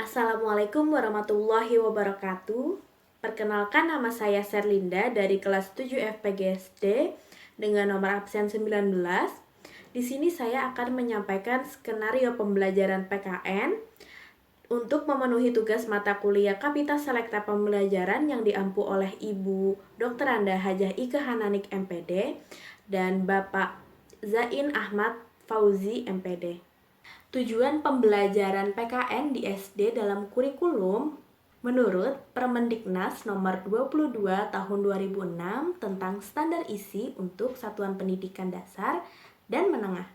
Assalamualaikum warahmatullahi wabarakatuh. Perkenalkan, nama saya Serlinda dari kelas 7 FPGSD dengan nomor absen 19. Di sini saya akan menyampaikan skenario pembelajaran PKN untuk memenuhi tugas mata kuliah Kapita Selekta Pembelajaran yang diampu oleh Ibu Dr. Anda Hajah Ike Hananik MPD dan Bapak Zain Ahmad Fauzi MPD. Tujuan pembelajaran PKN di SD dalam kurikulum menurut Permendiknas nomor 22 tahun 2006 tentang standar isi untuk satuan pendidikan dasar dan menengah.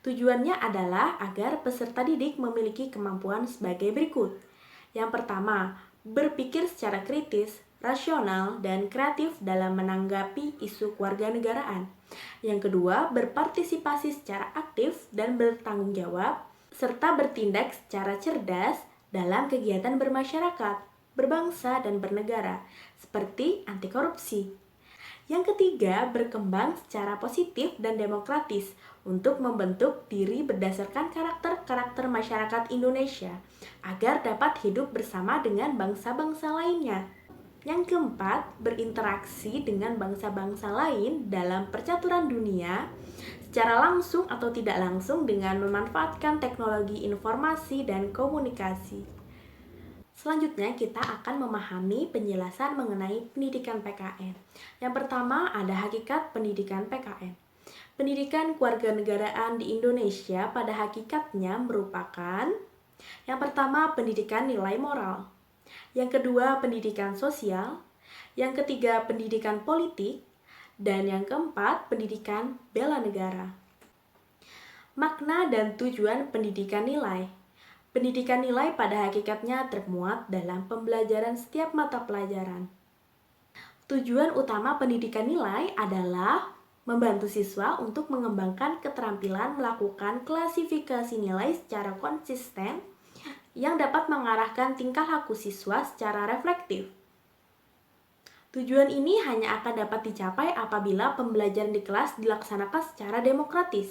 Tujuannya adalah agar peserta didik memiliki kemampuan sebagai berikut. Yang pertama, berpikir secara kritis, rasional, dan kreatif dalam menanggapi isu kewarganegaraan. Yang kedua, berpartisipasi secara aktif dan bertanggung jawab, serta bertindak secara cerdas dalam kegiatan bermasyarakat, berbangsa, dan bernegara, seperti anti korupsi. Yang ketiga, berkembang secara positif dan demokratis untuk membentuk diri berdasarkan karakter-karakter masyarakat Indonesia agar dapat hidup bersama dengan bangsa-bangsa lainnya. Yang keempat, berinteraksi dengan bangsa-bangsa lain dalam percaturan dunia secara langsung atau tidak langsung dengan memanfaatkan teknologi informasi dan komunikasi. Selanjutnya kita akan memahami penjelasan mengenai pendidikan PKN. Yang pertama ada hakikat pendidikan PKN. Pendidikan kewarganegaraan di Indonesia pada hakikatnya merupakan yang pertama pendidikan nilai moral, yang kedua pendidikan sosial, yang ketiga pendidikan politik, dan yang keempat pendidikan bela negara. Makna dan tujuan pendidikan nilai. Pendidikan nilai pada hakikatnya termuat dalam pembelajaran setiap mata pelajaran. Tujuan utama pendidikan nilai adalah membantu siswa untuk mengembangkan keterampilan melakukan klasifikasi nilai secara konsisten yang dapat mengarahkan tingkah laku siswa secara reflektif. Tujuan ini hanya akan dapat dicapai apabila pembelajaran di kelas dilaksanakan secara demokratis.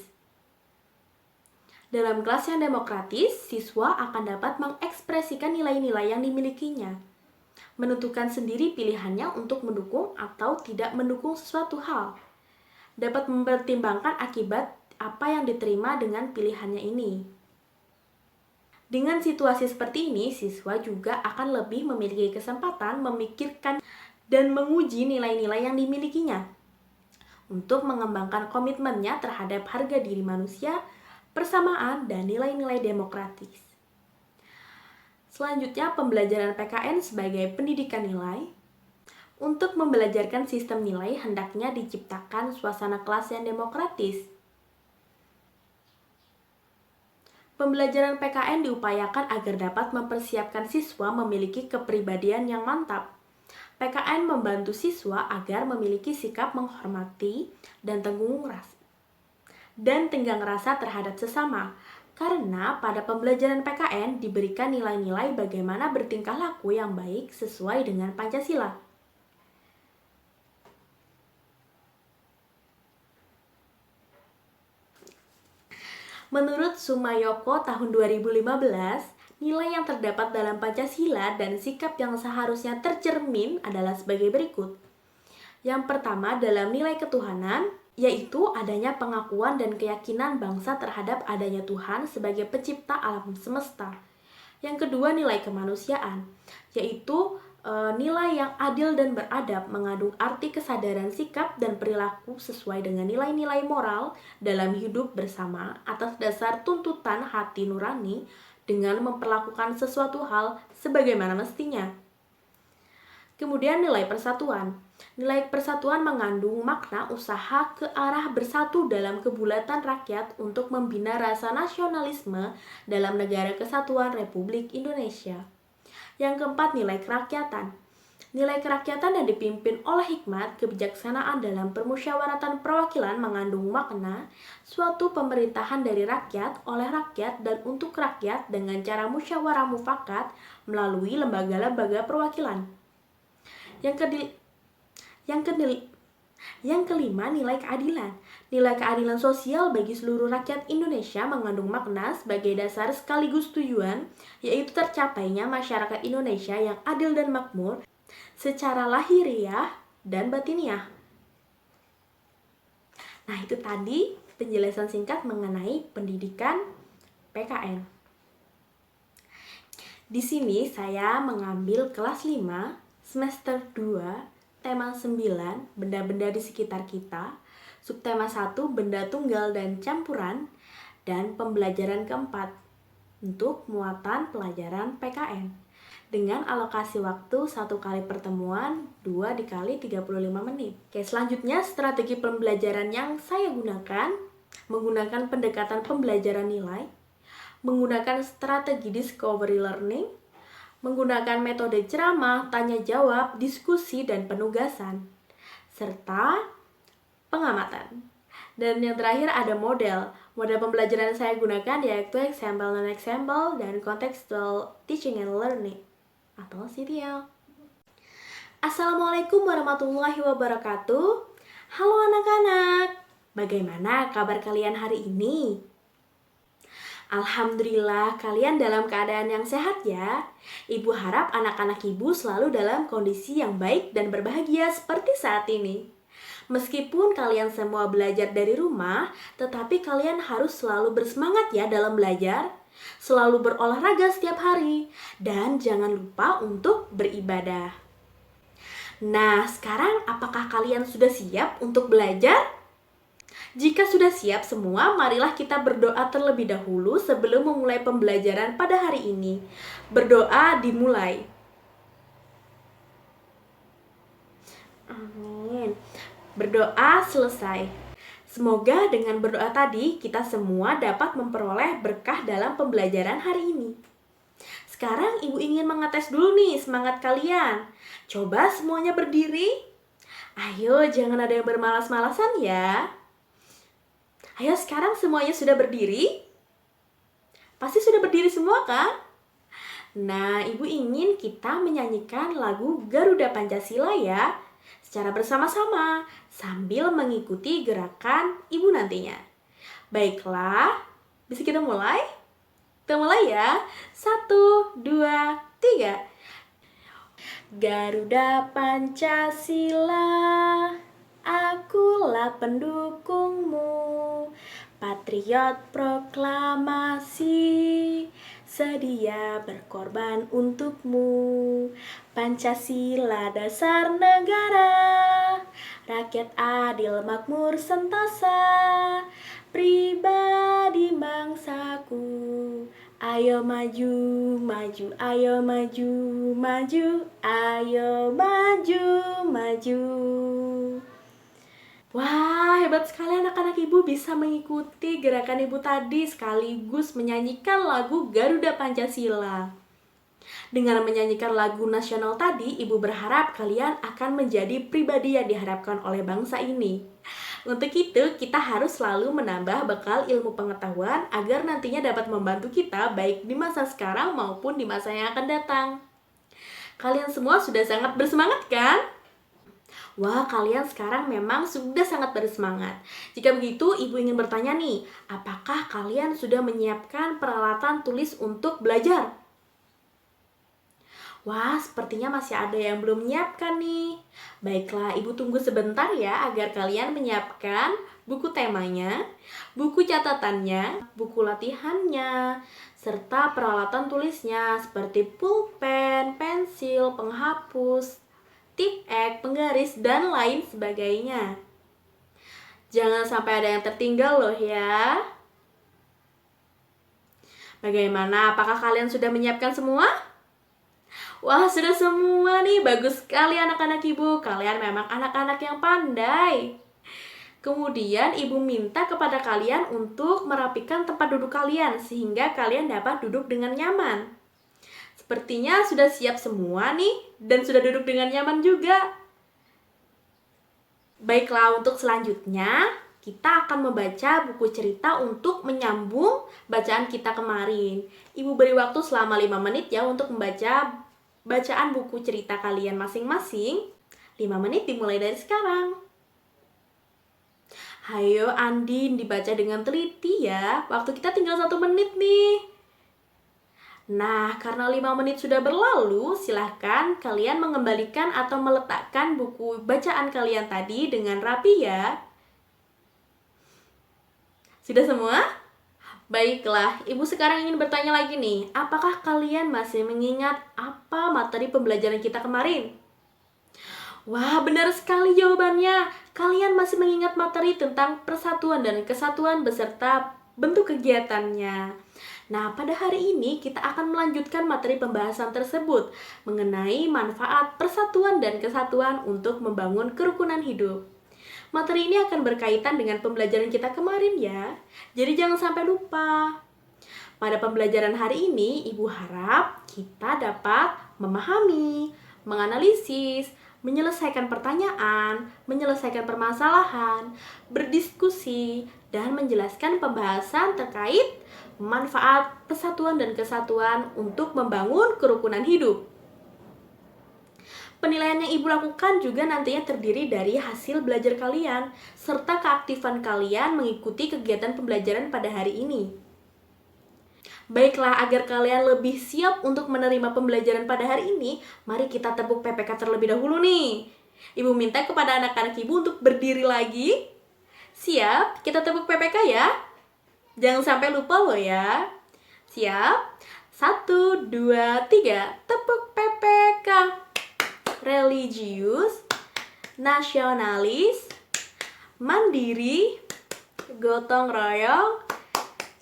Dalam kelas yang demokratis, siswa akan dapat mengekspresikan nilai-nilai yang dimilikinya, menentukan sendiri pilihannya untuk mendukung atau tidak mendukung sesuatu hal, dapat mempertimbangkan akibat apa yang diterima dengan pilihannya ini. Dengan situasi seperti ini, siswa juga akan lebih memiliki kesempatan memikirkan dan menguji nilai-nilai yang dimilikinya untuk mengembangkan komitmennya terhadap harga diri manusia, persamaan, dan nilai-nilai demokratis. Selanjutnya, pembelajaran PKN sebagai pendidikan nilai. Untuk membelajarkan sistem nilai, hendaknya diciptakan suasana kelas yang demokratis. Pembelajaran PKN diupayakan agar dapat mempersiapkan siswa memiliki kepribadian yang mantap. PKN membantu siswa agar memiliki sikap menghormati dan tenggang rasa terhadap sesama, karena pada pembelajaran PKN diberikan nilai-nilai bagaimana bertingkah laku yang baik sesuai dengan Pancasila. Menurut Sumayoko tahun 2015, nilai yang terdapat dalam Pancasila dan sikap yang seharusnya tercermin adalah sebagai berikut. Yang pertama dalam nilai ketuhanan, yaitu adanya pengakuan dan keyakinan bangsa terhadap adanya Tuhan sebagai pencipta alam semesta. Yang kedua nilai kemanusiaan, yaitu nilai yang adil dan beradab mengandung arti kesadaran sikap dan perilaku sesuai dengan nilai-nilai moral dalam hidup bersama atas dasar tuntutan hati nurani dengan memperlakukan sesuatu hal sebagaimana mestinya. Kemudian nilai persatuan. Nilai persatuan mengandung makna usaha ke arah bersatu dalam kebulatan rakyat untuk membina rasa nasionalisme dalam negara kesatuan Republik Indonesia. Yang keempat, nilai kerakyatan. Nilai kerakyatan yang dipimpin oleh hikmat, kebijaksanaan dalam permusyawaratan perwakilan mengandung makna suatu pemerintahan dari rakyat, oleh rakyat, dan untuk rakyat dengan cara musyawarah mufakat melalui lembaga-lembaga perwakilan. Yang kelima, nilai keadilan. Nilai keadilan sosial bagi seluruh rakyat Indonesia mengandung makna sebagai dasar sekaligus tujuan, yaitu tercapainya masyarakat Indonesia yang adil dan makmur secara lahiriah dan batiniah. Nah, itu tadi penjelasan singkat mengenai pendidikan PKN. Di sini saya mengambil kelas 5, semester 2, tema 9, benda-benda di sekitar kita, subtema 1, benda tunggal dan campuran, dan pembelajaran keempat untuk muatan pelajaran PKN. Dengan alokasi waktu 1 kali pertemuan, 2 dikali 35 menit. Oke, selanjutnya strategi pembelajaran yang saya gunakan, menggunakan pendekatan pembelajaran nilai, menggunakan strategi discovery learning, menggunakan metode ceramah, tanya jawab, diskusi, dan penugasan, serta pengamatan. Dan yang terakhir ada model. Model pembelajaran yang saya gunakan yaitu example, non-example, dan contextual teaching and learning atau CTL. Assalamualaikum warahmatullahi wabarakatuh. Halo anak-anak, bagaimana kabar kalian hari ini? Alhamdulillah kalian dalam keadaan yang sehat ya. Ibu harap anak-anak ibu selalu dalam kondisi yang baik dan berbahagia seperti saat ini. Meskipun kalian semua belajar dari rumah, tetapi kalian harus selalu bersemangat ya dalam belajar. Selalu berolahraga setiap hari, dan jangan lupa untuk beribadah. Nah, sekarang apakah kalian sudah siap untuk belajar? Jika sudah siap semua, marilah kita berdoa terlebih dahulu sebelum memulai pembelajaran pada hari ini. Berdoa dimulai. Amin. Berdoa selesai. Semoga dengan berdoa tadi kita semua dapat memperoleh berkah dalam pembelajaran hari ini. Sekarang ibu ingin mengetes dulu nih semangat kalian. Coba semuanya berdiri. Ayo, jangan ada yang bermalas-malasan ya. Ayo sekarang semuanya sudah berdiri? Pasti sudah berdiri semua kan? Nah, ibu ingin kita menyanyikan lagu Garuda Pancasila ya, secara bersama-sama sambil mengikuti gerakan ibu nantinya. Baiklah, bisa kita mulai? Kita mulai ya. 1, 2, 3. Garuda Pancasila, akulah pendukungmu. Patriot proklamasi, sedia berkorban untukmu. Pancasila dasar negara, rakyat adil makmur sentosa, pribadi bangsaku. Ayo maju, maju, ayo maju, maju, ayo maju, maju. Wah, hebat sekali anak-anak ibu bisa mengikuti gerakan ibu tadi sekaligus menyanyikan lagu Garuda Pancasila. Dengan menyanyikan lagu nasional tadi, ibu berharap kalian akan menjadi pribadi yang diharapkan oleh bangsa ini. Untuk itu, kita harus selalu menambah bekal ilmu pengetahuan agar nantinya dapat membantu kita baik di masa sekarang maupun di masa yang akan datang. Kalian semua sudah sangat bersemangat kan? Wah, kalian sekarang memang sudah sangat bersemangat. Jika begitu, ibu ingin bertanya nih, apakah kalian sudah menyiapkan peralatan tulis untuk belajar? Wah, sepertinya masih ada yang belum menyiapkan nih. Baiklah, ibu tunggu sebentar ya agar kalian menyiapkan buku temanya, buku catatannya, buku latihannya, serta peralatan tulisnya seperti pulpen, pensil, penghapus, tip ek, penggaris, dan lain sebagainya. Jangan sampai ada yang tertinggal loh ya. Bagaimana? Apakah kalian sudah menyiapkan semua? Wah, sudah semua nih. Bagus sekali anak-anak ibu. Kalian memang anak-anak yang pandai. Kemudian ibu minta kepada kalian untuk merapikan tempat duduk kalian sehingga kalian dapat duduk dengan nyaman. Sepertinya sudah siap semua nih, dan sudah duduk dengan nyaman juga. Baiklah, untuk selanjutnya, kita akan membaca buku cerita untuk menyambung bacaan kita kemarin. Ibu beri waktu selama 5 menit ya untuk membaca bacaan buku cerita kalian masing-masing. 5 menit dimulai dari sekarang. Hayo Andin, dibaca dengan teliti ya. Waktu kita tinggal 1 menit nih. Nah, karena 5 menit sudah berlalu, silahkan kalian mengembalikan atau meletakkan buku bacaan kalian tadi dengan rapi ya. Sudah semua? Baiklah, Ibu sekarang ingin bertanya lagi nih. Apakah kalian masih mengingat apa materi pembelajaran kita kemarin? Wah, benar sekali jawabannya. Kalian masih mengingat materi tentang persatuan dan kesatuan beserta bentuk kegiatannya. Nah, pada hari ini kita akan melanjutkan materi pembahasan tersebut mengenai manfaat persatuan dan kesatuan untuk membangun kerukunan hidup. Materi ini akan berkaitan dengan pembelajaran kita kemarin ya. Jadi jangan sampai lupa. Pada pembelajaran hari ini, Ibu harap kita dapat memahami, menganalisis, menyelesaikan pertanyaan, menyelesaikan permasalahan, berdiskusi, dan menjelaskan pembahasan terkait manfaat persatuan dan kesatuan untuk membangun kerukunan hidup. Penilaian yang Ibu lakukan juga nantinya terdiri dari hasil belajar kalian, serta keaktifan kalian mengikuti kegiatan pembelajaran pada hari ini. Baiklah, agar kalian lebih siap untuk menerima pembelajaran pada hari ini, mari kita tepuk PPK terlebih dahulu nih. Ibu minta kepada anak-anak Ibu untuk berdiri lagi. Siap? Kita tepuk PPK ya. Jangan sampai lupa loh ya. Siap? 1, 2, 3. Tepuk PPK. Religius, nasionalis, mandiri, gotong royong,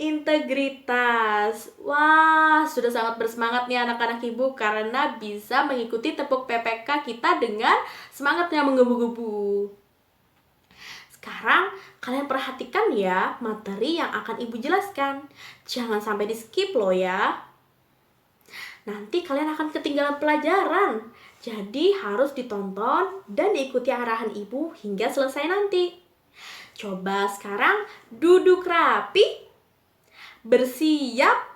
integritas. Wah, sudah sangat bersemangat nih anak-anak Ibu karena bisa mengikuti tepuk PPK kita dengan semangatnya menggebu-gebu. Sekarang kalian perhatikan ya materi yang akan Ibu jelaskan. Jangan sampai di skip loh ya. Nanti kalian akan ketinggalan pelajaran. Jadi harus ditonton dan diikuti arahan Ibu hingga selesai nanti. Coba sekarang duduk rapi. Bersiap?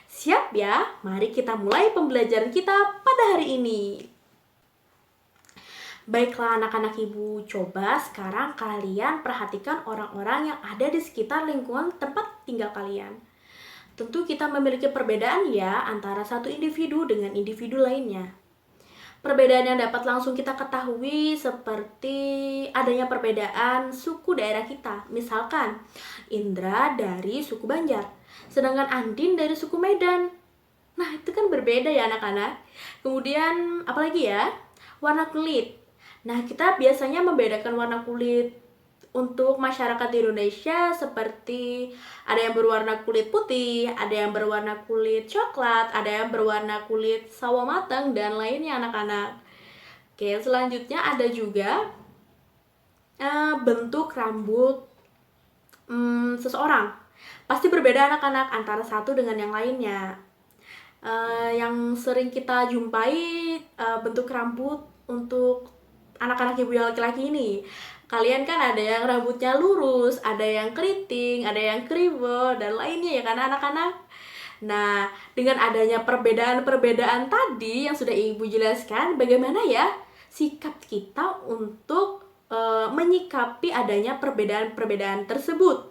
Siap ya? Mari kita mulai pembelajaran kita pada hari ini. Baiklah anak-anak Ibu, coba sekarang kalian perhatikan orang-orang yang ada di sekitar lingkungan tempat tinggal kalian. Tentu kita memiliki perbedaan ya antara satu individu dengan individu lainnya. Perbedaan yang dapat langsung kita ketahui seperti adanya perbedaan suku daerah kita. Misalkan, Indra dari suku Banjar, sedangkan Andin dari suku Medan. Nah, itu kan berbeda ya anak-anak. Kemudian, apalagi ya? Warna kulit. Nah, kita biasanya membedakan warna kulit untuk masyarakat di Indonesia seperti ada yang berwarna kulit putih, ada yang berwarna kulit coklat, ada yang berwarna kulit sawo matang, dan lainnya anak-anak. Oke, selanjutnya ada juga bentuk rambut seseorang. Pasti berbeda anak-anak antara satu dengan yang lainnya. Yang sering kita jumpai bentuk rambut untuk anak-anak Ibu yang laki-laki ini. Kalian kan ada yang rambutnya lurus, ada yang keriting, ada yang kriwel, dan lainnya ya kan anak-anak. Nah, dengan adanya perbedaan-perbedaan tadi yang sudah Ibu jelaskan, bagaimana ya sikap kita untuk menyikapi adanya perbedaan-perbedaan tersebut?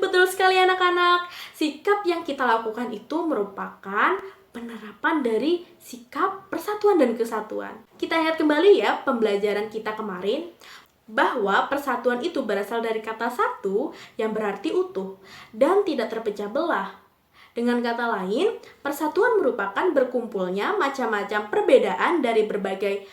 Betul sekali anak-anak, sikap yang kita lakukan itu merupakan penerapan dari sikap persatuan dan kesatuan. Kita ingat kembali ya pembelajaran kita kemarin bahwa persatuan itu berasal dari kata satu yang berarti utuh dan tidak terpecah belah. Dengan kata lain, persatuan merupakan berkumpulnya macam-macam perbedaan dari berbagai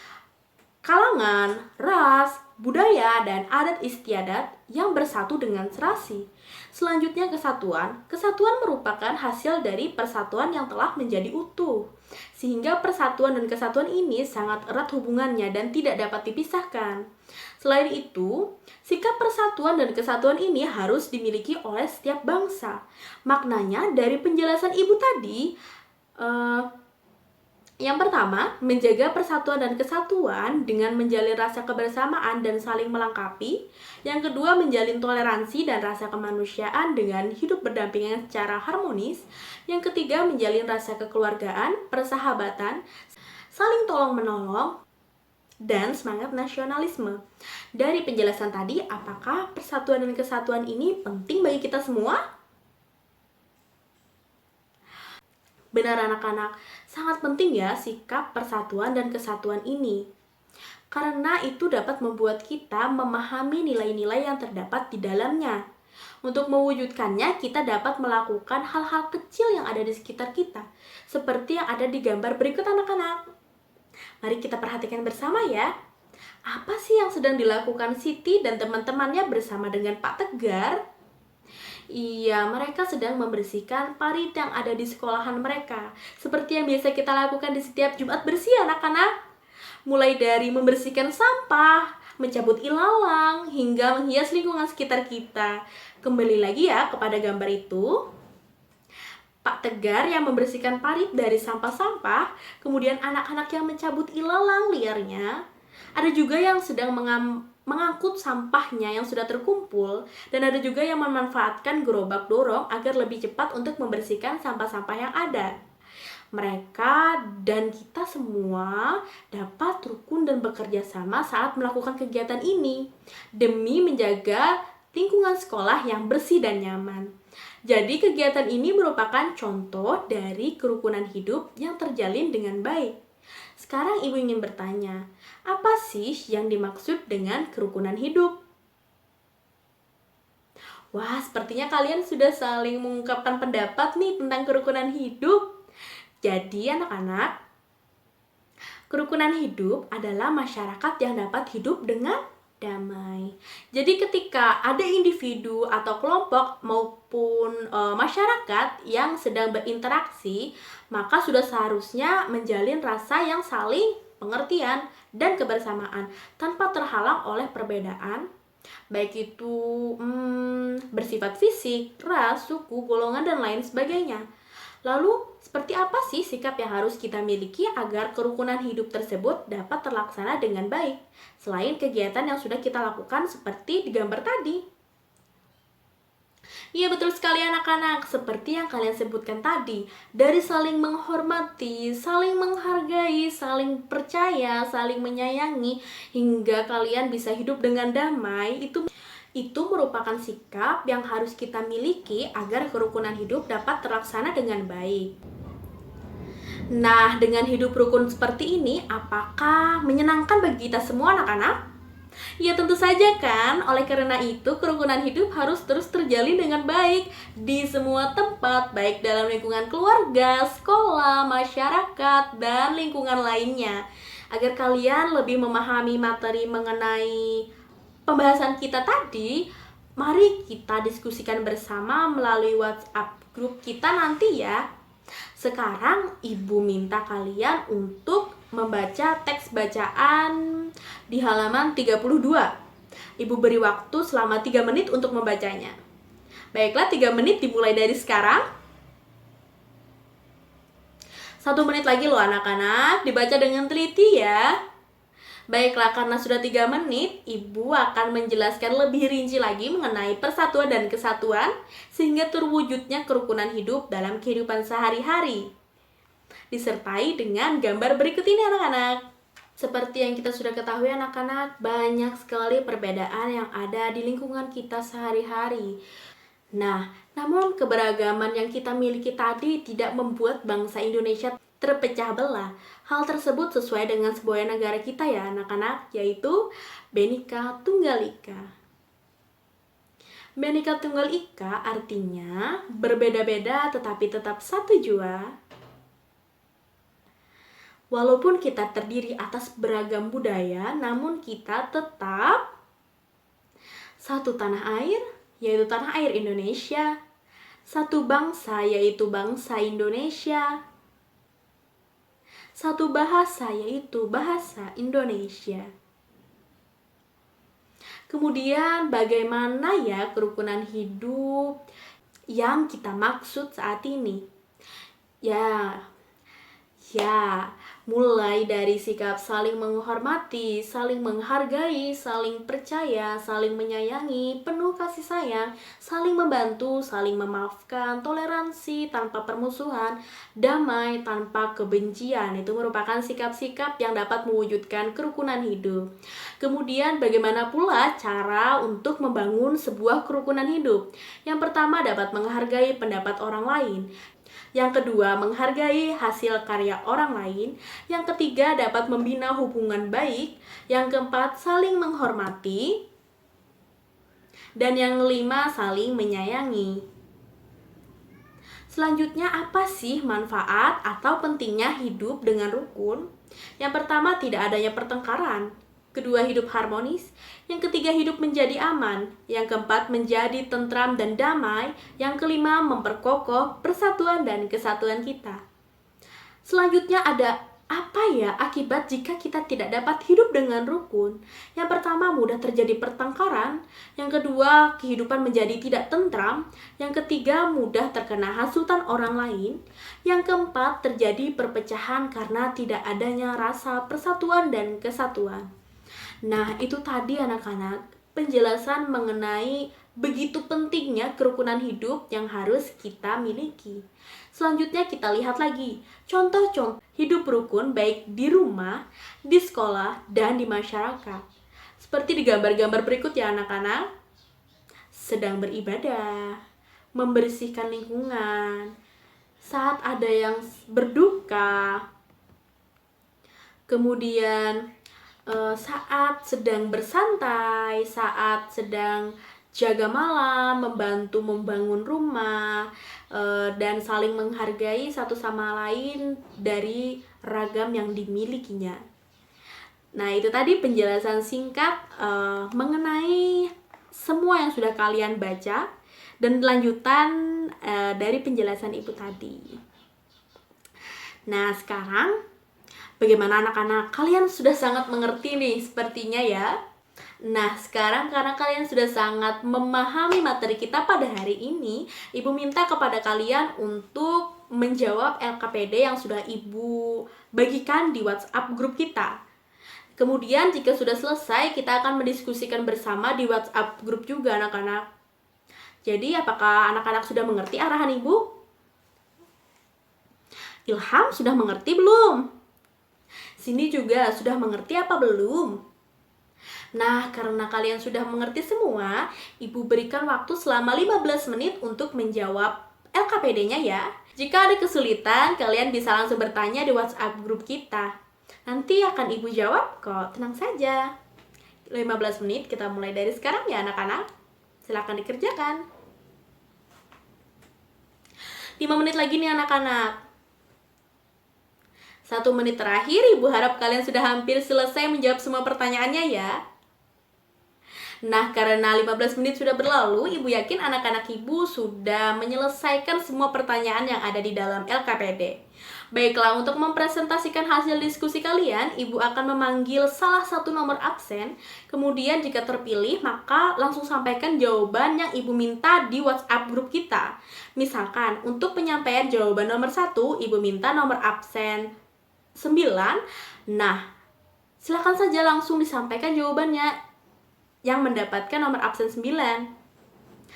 kalangan, ras, budaya, dan adat istiadat yang bersatu dengan serasi. Selanjutnya kesatuan. Kesatuan merupakan hasil dari persatuan yang telah menjadi utuh. Sehingga persatuan dan kesatuan ini sangat erat hubungannya dan tidak dapat dipisahkan. Selain itu, sikap persatuan dan kesatuan ini harus dimiliki oleh setiap bangsa. Maknanya dari penjelasan Ibu tadi, Eh, yang pertama, menjaga persatuan dan kesatuan dengan menjalin rasa kebersamaan dan saling melengkapi. Yang kedua, menjalin toleransi dan rasa kemanusiaan dengan hidup berdampingan secara harmonis. Yang ketiga, menjalin rasa kekeluargaan, persahabatan, saling tolong-menolong, dan semangat nasionalisme. Dari penjelasan tadi, apakah persatuan dan kesatuan ini penting bagi kita semua? Benar anak-anak, sangat penting ya sikap persatuan dan kesatuan ini. Karena itu dapat membuat kita memahami nilai-nilai yang terdapat di dalamnya. Untuk mewujudkannya, kita dapat melakukan hal-hal kecil yang ada di sekitar kita, seperti yang ada di gambar berikut anak-anak. Mari kita perhatikan bersama ya. Apa sih yang sedang dilakukan Siti dan teman-temannya bersama dengan Pak Tegar? Iya, mereka sedang membersihkan parit yang ada di sekolahan mereka. Seperti yang biasa kita lakukan di setiap Jumat bersih anak-anak. Mulai dari membersihkan sampah, mencabut ilalang, hingga menghias lingkungan sekitar kita. Kembali lagi ya kepada gambar itu. Pak Tegar yang membersihkan parit dari sampah-sampah, kemudian anak-anak yang mencabut ilalang liarnya. Ada juga yang sedang mengangkut sampahnya yang sudah terkumpul, dan ada juga yang memanfaatkan gerobak dorong agar lebih cepat untuk membersihkan sampah-sampah yang ada. Mereka dan kita semua dapat rukun dan bekerja sama saat melakukan kegiatan ini demi menjaga lingkungan sekolah yang bersih dan nyaman. Jadi kegiatan ini merupakan contoh dari kerukunan hidup yang terjalin dengan baik. Sekarang ibu ingin bertanya, apa sih yang dimaksud dengan kerukunan hidup? Wah, sepertinya kalian sudah saling mengungkapkan pendapat nih tentang kerukunan hidup. Jadi anak-anak, kerukunan hidup adalah masyarakat yang dapat hidup dengan damai. Jadi ketika ada individu atau kelompok maupun masyarakat yang sedang berinteraksi, maka sudah seharusnya menjalin rasa yang saling pengertian dan kebersamaan tanpa terhalang oleh perbedaan, baik itu bersifat fisik, ras, suku, golongan, dan lain sebagainya. Lalu, seperti apa sih sikap yang harus kita miliki agar kerukunan hidup tersebut dapat terlaksana dengan baik, selain kegiatan yang sudah kita lakukan seperti di gambar tadi? Iya, betul sekali anak-anak, seperti yang kalian sebutkan tadi, dari saling menghormati, saling menghargai, saling percaya, saling menyayangi, hingga kalian bisa hidup dengan damai, itu merupakan sikap yang harus kita miliki agar kerukunan hidup dapat terlaksana dengan baik. Nah, dengan hidup rukun seperti ini, apakah menyenangkan bagi kita semua anak-anak? Ya tentu saja kan, oleh karena itu kerukunan hidup harus terus terjalin dengan baik di semua tempat, baik dalam lingkungan keluarga, sekolah, masyarakat, dan lingkungan lainnya. Agar kalian lebih memahami materi mengenai pembahasan kita tadi, mari kita diskusikan bersama melalui WhatsApp grup kita nanti ya. Sekarang ibu minta kalian untuk membaca teks bacaan di halaman 32. Ibu beri waktu selama 3 menit untuk membacanya. Baiklah, 3 menit dimulai dari sekarang. 1 menit lagi loh anak-anak, dibaca dengan teliti ya. Baiklah, karena sudah 3 menit, Ibu akan menjelaskan lebih rinci lagi mengenai persatuan dan kesatuan, sehingga terwujudnya kerukunan hidup dalam kehidupan sehari-hari. Disertai dengan gambar berikut ini anak-anak. Seperti yang kita sudah ketahui anak-anak, banyak sekali perbedaan yang ada di lingkungan kita sehari-hari. Nah, namun keberagaman yang kita miliki tadi tidak membuat bangsa Indonesia terpecah belah. Hal tersebut sesuai dengan sebuah negara kita ya anak-anak, yaitu Bhinneka Tunggal Ika. Bhinneka Tunggal Ika artinya berbeda-beda tetapi tetap satu jua. Walaupun kita terdiri atas beragam budaya, namun kita tetap satu tanah air, yaitu tanah air Indonesia. Satu bangsa, yaitu bangsa Indonesia. Satu bahasa, yaitu bahasa Indonesia. Kemudian bagaimana ya kerukunan hidup yang kita maksud saat ini? Ya, Ya, mulai dari sikap saling menghormati, saling menghargai, saling percaya, saling menyayangi, penuh kasih sayang, saling membantu, saling memaafkan, toleransi tanpa permusuhan, damai tanpa kebencian. Itu merupakan sikap-sikap yang dapat mewujudkan kerukunan hidup. Kemudian bagaimana pula cara untuk membangun sebuah kerukunan hidup? Yang pertama, dapat menghargai pendapat orang lain. Yang kedua, menghargai hasil karya orang lain. Yang ketiga, dapat membina hubungan baik. Yang keempat, saling menghormati. Dan yang kelima, saling menyayangi. Selanjutnya, apa sih manfaat atau pentingnya hidup dengan rukun? Yang pertama, tidak adanya pertengkaran. Kedua, hidup harmonis. Yang ketiga, hidup menjadi aman. Yang keempat, menjadi tentram dan damai. Yang kelima, memperkokoh persatuan dan kesatuan kita. Selanjutnya ada apa ya akibat jika kita tidak dapat hidup dengan rukun? Yang pertama, mudah terjadi pertengkaran. Yang kedua, kehidupan menjadi tidak tentram. Yang ketiga, mudah terkena hasutan orang lain. Yang keempat, terjadi perpecahan karena tidak adanya rasa persatuan dan kesatuan. Nah, itu tadi anak-anak penjelasan mengenai begitu pentingnya kerukunan hidup yang harus kita miliki. Selanjutnya kita lihat lagi contoh-contoh hidup rukun baik di rumah, di sekolah, dan di masyarakat. Seperti di gambar-gambar berikut ya anak-anak. Sedang beribadah, membersihkan lingkungan, saat ada yang berduka, kemudian saat sedang bersantai, saat sedang jaga malam, membantu membangun rumah, dan saling menghargai satu sama lain dari ragam yang dimilikinya. Nah, itu tadi penjelasan singkat mengenai semua yang sudah kalian baca dan lanjutan dari penjelasan ibu tadi. Nah, sekarang bagaimana anak-anak? Kalian sudah sangat mengerti nih sepertinya ya. Nah, sekarang karena kalian sudah sangat memahami materi kita pada hari ini, Ibu minta kepada kalian untuk menjawab LKPD yang sudah Ibu bagikan di WhatsApp grup kita. Kemudian jika sudah selesai, kita akan mendiskusikan bersama di WhatsApp grup juga anak-anak. Jadi, apakah anak-anak sudah mengerti arahan Ibu? Ilham sudah mengerti belum? Sini juga sudah mengerti apa belum? Nah, karena kalian sudah mengerti semua, Ibu berikan waktu selama 15 menit untuk menjawab LKPD-nya ya. Jika ada kesulitan, kalian bisa langsung bertanya di WhatsApp grup kita. Nanti akan Ibu jawab kok, tenang saja. 15 menit kita mulai dari sekarang ya anak-anak. Silakan dikerjakan. 5 menit lagi nih anak-anak. 1 menit terakhir, Ibu harap kalian sudah hampir selesai menjawab semua pertanyaannya ya. Nah, karena 15 menit sudah berlalu, Ibu yakin anak-anak Ibu sudah menyelesaikan semua pertanyaan yang ada di dalam LKPD. Baiklah, untuk mempresentasikan hasil diskusi kalian, Ibu akan memanggil salah satu nomor absen. Kemudian jika terpilih, maka langsung sampaikan jawaban yang Ibu minta di WhatsApp grup kita. Misalkan, untuk penyampaian jawaban nomor 1, Ibu minta nomor absen 9. Nah, silakan saja langsung disampaikan jawabannya yang mendapatkan nomor absen 9.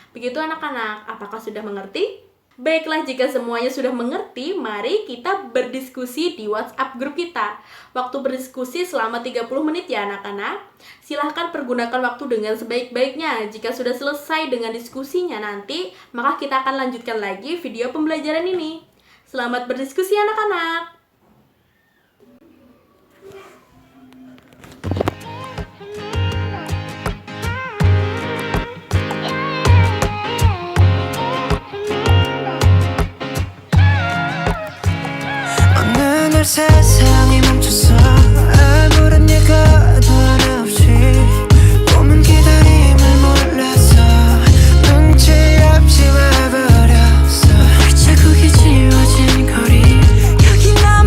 Begitu anak-anak, apakah sudah mengerti? Baiklah, jika semuanya sudah mengerti, mari kita berdiskusi di WhatsApp grup kita. Waktu berdiskusi selama 30 menit ya anak-anak. Silahkan pergunakan waktu dengan sebaik-baiknya. Jika sudah selesai dengan diskusinya nanti, maka kita akan lanjutkan lagi video pembelajaran ini. Selamat berdiskusi anak-anak. 세상이 멈췄어 아무런 예고도 하나 없이 꿈은 기다림을 몰라서 눈치 없이 와버렸어 자국이 지워진 거리 여기 나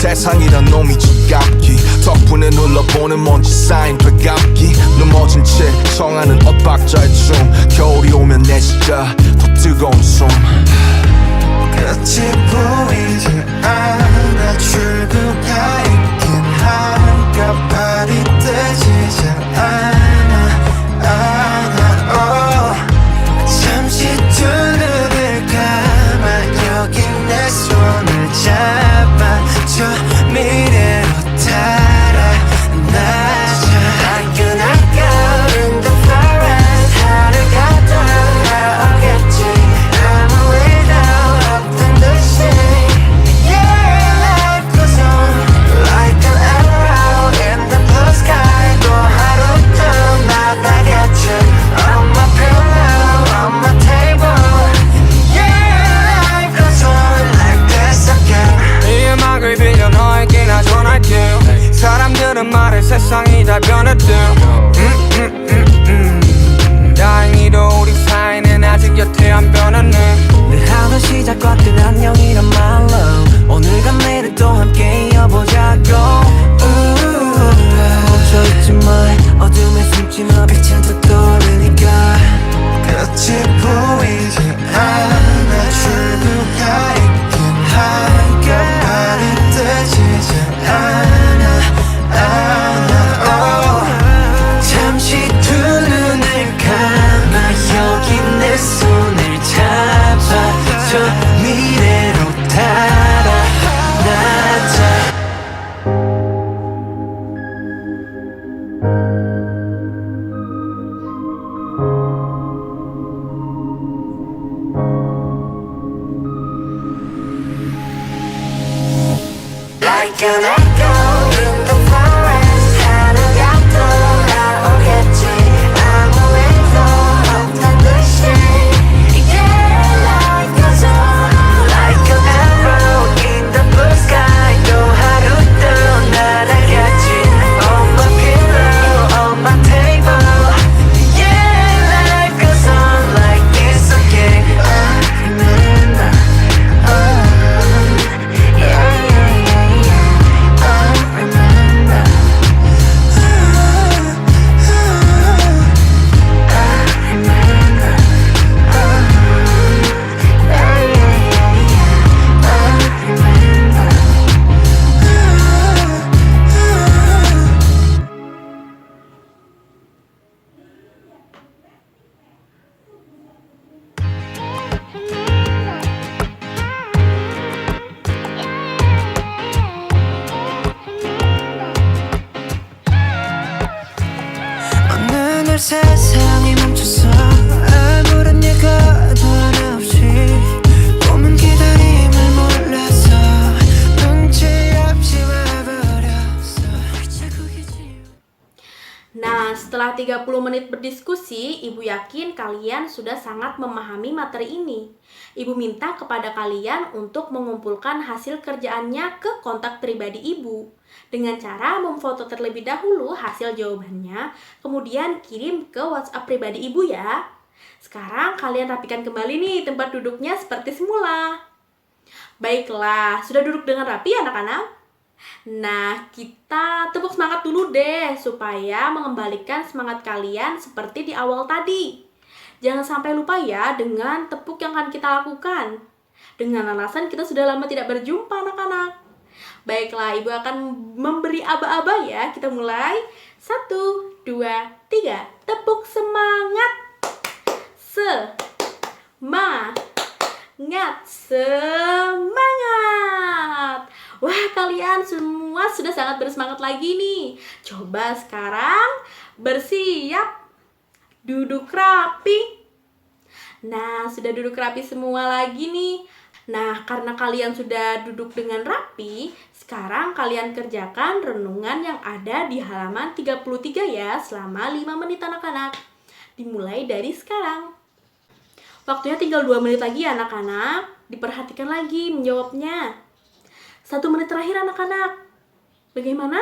세상이란 놈이 지갑기 덕분에 눌러보는 먼지 쌓인 되감기 넘어진 채 청하는 엇박자의 춤 겨울이 오면 내쉬자 더 뜨거운 숨 끝이 보이지 않아 출구가 있긴 한가발이 뜨지 않아 잠시 두 눈을 감아 여기 내 손을 잡아 저 미래로 달아나자 Like an echo in the forest 하루가 돌아오겠지 아무 일도 없던 듯이 Yeah, life goes on Like an arrow in the blue sky 또 하루 또 나가겠지 On my pillow, on my table Yeah, life goes on like this again 이 음악을 빌려 너에게 나 전할게 사람들은 말해 세상이 다 변했대 다행히도 우리 사이는 아직 여태 안 변했네 늘 하루 시작과 끝 안녕이란 말로 오늘과 내일을 또 함께 이어보자고 멈춰있지 마 어둠에 숨지 마 빛은 또 떠오르니까 끝이 보이지 않아 출구가 있긴 한가발이 뜨지 않아 잠시 두 눈을 감아 여기 내 손을 잡아 저 미래로 달아나자 Like an echo in the forest 하루가 돌아오겠지 아무 일도 없던 듯이 Yeah, life goes on Like an arrow in the blue sky 또 하루 또 날아가지 On my pillow, on my table Yeah, life goes on like this again remember 어느 날 세상이 멈춰서 아무런 예고도 없이 꿈은 기다림을 몰라서 눈치 없이 와버렸어 Nah, setelah 30 menit berdiskusi, Ibu yakin kalian sudah sangat memahami materi ini. Ibu minta kepada kalian untuk mengumpulkan hasil kerjaannya ke kontak pribadi Ibu dengan cara memfoto terlebih dahulu hasil jawabannya, kemudian kirim ke WhatsApp pribadi Ibu ya. Sekarang kalian rapikan kembali nih tempat duduknya seperti semula. Baiklah, sudah duduk dengan rapi anak-anak? Nah, kita tepuk semangat dulu deh supaya mengembalikan semangat kalian seperti di awal tadi. Jangan sampai lupa ya dengan tepuk yang akan kita lakukan. Dengan alasan kita sudah lama tidak berjumpa anak-anak. Baiklah, Ibu akan memberi aba-aba ya. Kita mulai. 1, 2, 3. Tepuk semangat. Semangat. Wah, kalian semua sudah sangat bersemangat lagi nih. Coba sekarang bersiap. Duduk rapi. Nah, sudah duduk rapi semua lagi nih. Nah, karena kalian sudah duduk dengan rapi, sekarang kalian kerjakan renungan yang ada di halaman 33 ya, selama 5 menit anak-anak. Dimulai dari sekarang. Waktunya tinggal 2 menit lagi anak-anak. Diperhatikan lagi menjawabnya. 1 menit terakhir anak-anak. Bagaimana?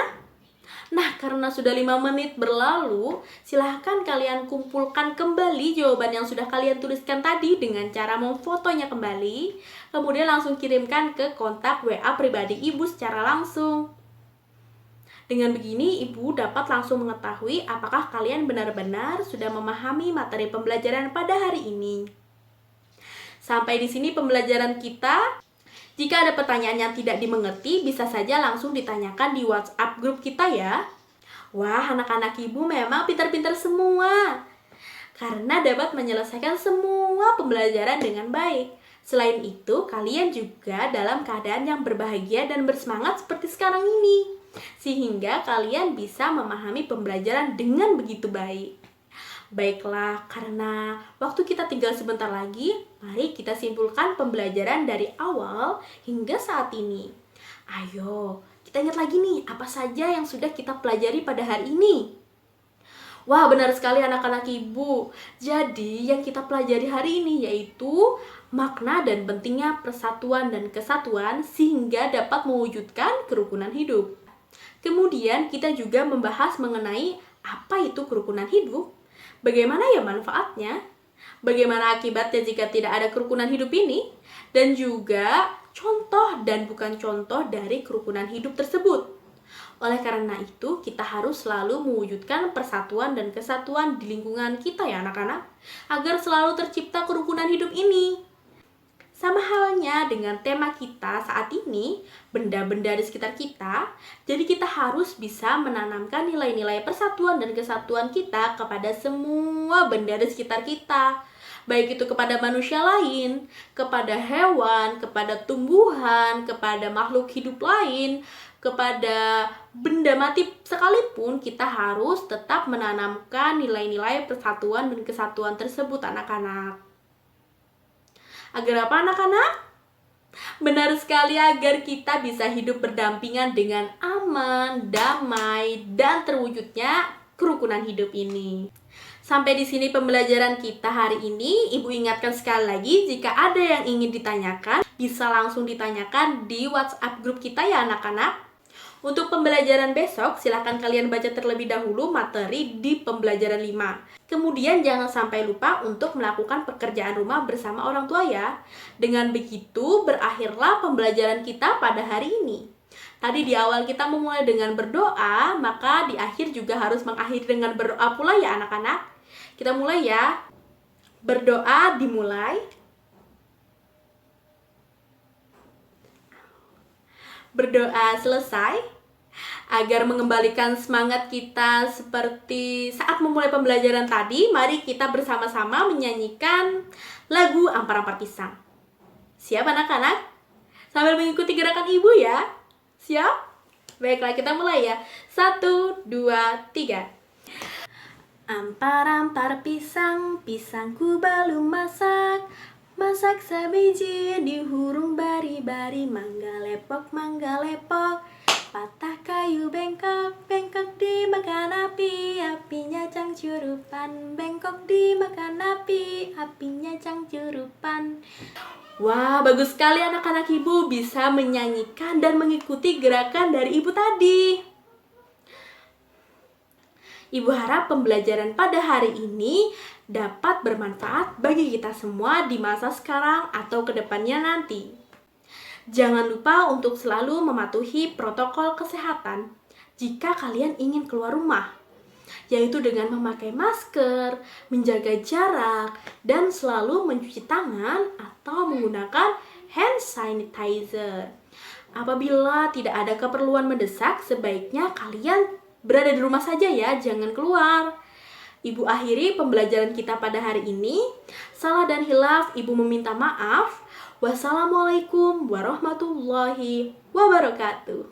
Nah, karena sudah 5 menit berlalu, silahkan kalian kumpulkan kembali jawaban yang sudah kalian tuliskan tadi dengan cara memfotonya kembali, kemudian langsung kirimkan ke kontak WA pribadi Ibu secara langsung. Dengan begini, Ibu dapat langsung mengetahui apakah kalian benar-benar sudah memahami materi pembelajaran pada hari ini. Sampai di sini pembelajaran kita. Jika ada pertanyaan yang tidak dimengerti, bisa saja langsung ditanyakan di WhatsApp grup kita ya. Wah, anak-anak Ibu memang pintar-pintar semua, karena dapat menyelesaikan semua pembelajaran dengan baik. Selain itu, kalian juga dalam keadaan yang berbahagia dan bersemangat seperti sekarang ini, sehingga kalian bisa memahami pembelajaran dengan begitu baik. Baiklah, karena waktu kita tinggal sebentar lagi, mari kita simpulkan pembelajaran dari awal hingga saat ini. Ayo, kita ingat lagi nih, apa saja yang sudah kita pelajari pada hari ini. Wah, benar sekali anak-anak Ibu. Jadi, yang kita pelajari hari ini yaitu makna dan pentingnya persatuan dan kesatuan sehingga dapat mewujudkan kerukunan hidup. Kemudian, kita juga membahas mengenai apa itu kerukunan hidup. Bagaimana ya manfaatnya? Bagaimana akibatnya jika tidak ada kerukunan hidup ini? Dan juga contoh dan bukan contoh dari kerukunan hidup tersebut. Oleh karena itu, kita harus selalu mewujudkan persatuan dan kesatuan di lingkungan kita ya anak-anak, agar selalu tercipta kerukunan hidup ini. Sama halnya dengan tema kita saat ini, benda-benda di sekitar kita, jadi kita harus bisa menanamkan nilai-nilai persatuan dan kesatuan kita kepada semua benda di sekitar kita. Baik itu kepada manusia lain, kepada hewan, kepada tumbuhan, kepada makhluk hidup lain, kepada benda mati sekalipun, kita harus tetap menanamkan nilai-nilai persatuan dan kesatuan tersebut anak-anak. Agar apa anak-anak? Benar sekali, agar kita bisa hidup berdampingan dengan aman, damai, dan terwujudnya kerukunan hidup ini. Sampai di sini pembelajaran kita hari ini. Ibu ingatkan sekali lagi, jika ada yang ingin ditanyakan, bisa langsung ditanyakan di WhatsApp grup kita ya anak-anak. Untuk pembelajaran besok, silahkan kalian baca terlebih dahulu materi di pembelajaran 5. Kemudian jangan sampai lupa untuk melakukan pekerjaan rumah bersama orang tua ya. Dengan begitu, berakhirlah pembelajaran kita pada hari ini. Tadi di awal kita memulai dengan berdoa, maka di akhir juga harus mengakhiri dengan berdoa pula ya anak-anak. Kita mulai ya. Berdoa dimulai. Berdoa selesai. Agar mengembalikan semangat kita seperti saat memulai pembelajaran tadi, mari kita bersama-sama menyanyikan lagu Ampar-Ampar Pisang. Siap anak-anak? Sambil mengikuti gerakan ibu ya. Siap? Baiklah, kita mulai ya. 1, 2, 3. Ampar-ampar pisang, pisangku belum masak. Masak sebiji di hurung bari-bari. Mangga lepok, patah kayu bengkok, bengkok dimakan api, apinya cangcurupan. Bengkok dimakan api, apinya cangcurupan. Wah, bagus sekali anak-anak ibu bisa menyanyikan dan mengikuti gerakan dari ibu tadi. Ibu harap pembelajaran pada hari ini dapat bermanfaat bagi kita semua di masa sekarang atau kedepannya nanti. Jangan lupa untuk selalu mematuhi protokol kesehatan jika kalian ingin keluar rumah, yaitu dengan memakai masker, menjaga jarak, dan selalu mencuci tangan atau menggunakan hand sanitizer. Apabila tidak ada keperluan mendesak, sebaiknya kalian berada di rumah saja ya, jangan keluar. Ibu akhiri pembelajaran kita pada hari ini. Salah dan hilaf, ibu meminta maaf. Wassalamualaikum warahmatullahi wabarakatuh.